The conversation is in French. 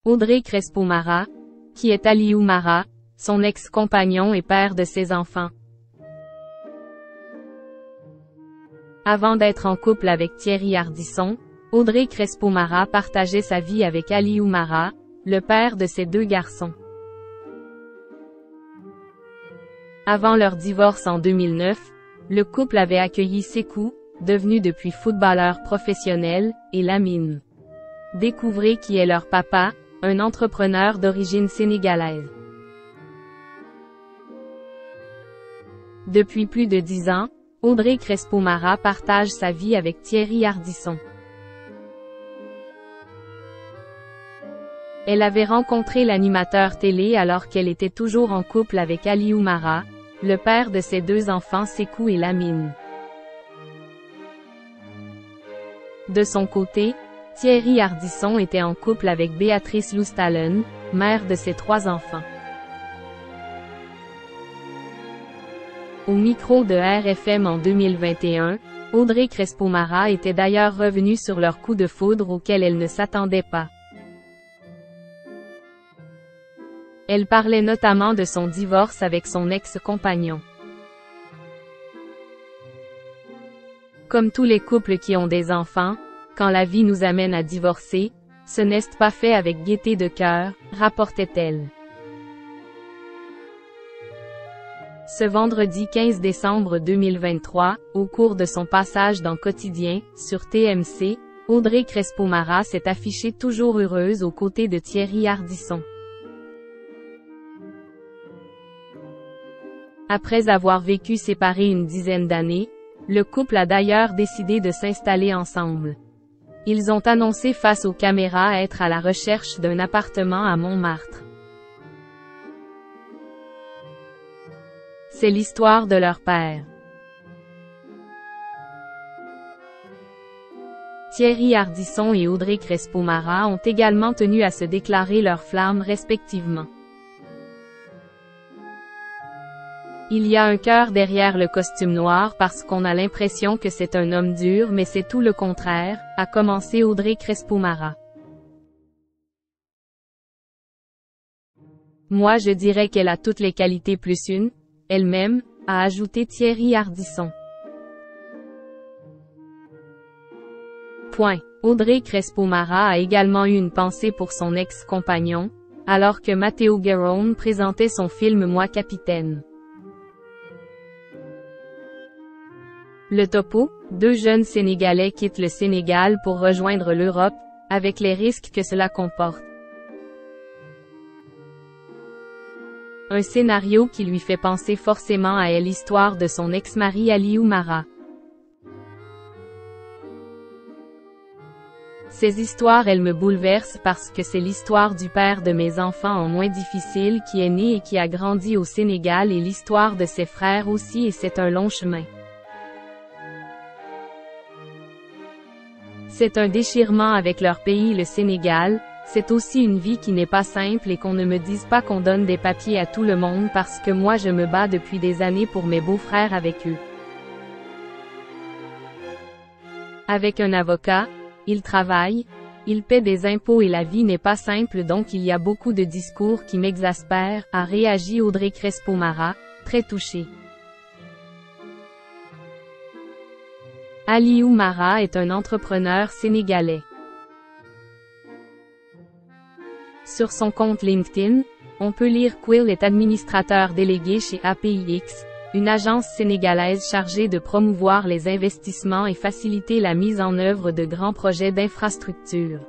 Audrey Crespo-Mara, qui est Aliou Mara, son ex-compagnon et père de ses enfants. Avant d'être en couple avec Thierry Ardisson, Audrey Crespo-Mara partageait sa vie avec Aliou Mara, le père de ses 2 garçons. Avant leur divorce en 2009, le couple avait accueilli Sékou, devenu depuis footballeur professionnel, et Lamine. Découvrez qui est leur papa, un entrepreneur d'origine sénégalaise. Depuis plus de 10 ans, Audrey Crespo-Mara partage sa vie avec Thierry Ardisson. Elle avait rencontré l'animateur télé alors qu'elle était toujours en couple avec Aliou Mara, le père de ses 2 enfants Sékou et Lamine. De son côté, Thierry Ardisson était en couple avec Béatrice Loustalen, mère de ses 3 enfants. Au micro de RFM en 2021, Audrey Crespo-Mara était d'ailleurs revenue sur leur coup de foudre auquel elle ne s'attendait pas. Elle parlait notamment de son divorce avec son ex-compagnon. Comme tous les couples qui ont des enfants, quand la vie nous amène à divorcer, ce n'est pas fait avec gaieté de cœur, rapportait-elle. Ce vendredi 15 décembre 2023, au cours de son passage dans Quotidien, sur TMC, Audrey Crespo-Mara s'est affichée toujours heureuse aux côtés de Thierry Ardisson. Après avoir vécu séparés une dizaine d'années, le couple a d'ailleurs décidé de s'installer ensemble. Ils ont annoncé face aux caméras être à la recherche d'un appartement à Montmartre. C'est l'histoire de leur père. Thierry Ardisson et Audrey Crespo-Mara ont également tenu à se déclarer leurs flammes respectivement. Il y a un cœur derrière le costume noir parce qu'on a l'impression que c'est un homme dur mais c'est tout le contraire, a commencé Audrey Crespo-Mara. Moi je dirais qu'elle a toutes les qualités plus une, elle-même, a ajouté Thierry Ardisson. Audrey Crespo-Mara a également eu une pensée pour son ex-compagnon, alors que Matteo Garrone présentait son film Moi Capitaine. Le topo, 2 jeunes Sénégalais quittent le Sénégal pour rejoindre l'Europe, avec les risques que cela comporte. Un scénario qui lui fait penser forcément à l'histoire de son ex-mari Aliou Mara. Ces histoires elles me bouleversent parce que c'est l'histoire du père de mes enfants en moins difficile qui est né et qui a grandi au Sénégal et l'histoire de ses frères aussi et c'est un long chemin. C'est un déchirement avec leur pays le Sénégal, c'est aussi une vie qui n'est pas simple et qu'on ne me dise pas qu'on donne des papiers à tout le monde parce que moi je me bats depuis des années pour mes beaux-frères avec eux. Avec un avocat, il travaille, il paie des impôts et la vie n'est pas simple donc il y a beaucoup de discours qui m'exaspèrent, a réagi Audrey Crespo-Mara, très touchée. Aliou Mara est un entrepreneur sénégalais. Sur son compte LinkedIn, on peut lire qu'Il est administrateur délégué chez APIX, une agence sénégalaise chargée de promouvoir les investissements et faciliter la mise en œuvre de grands projets d'infrastructure.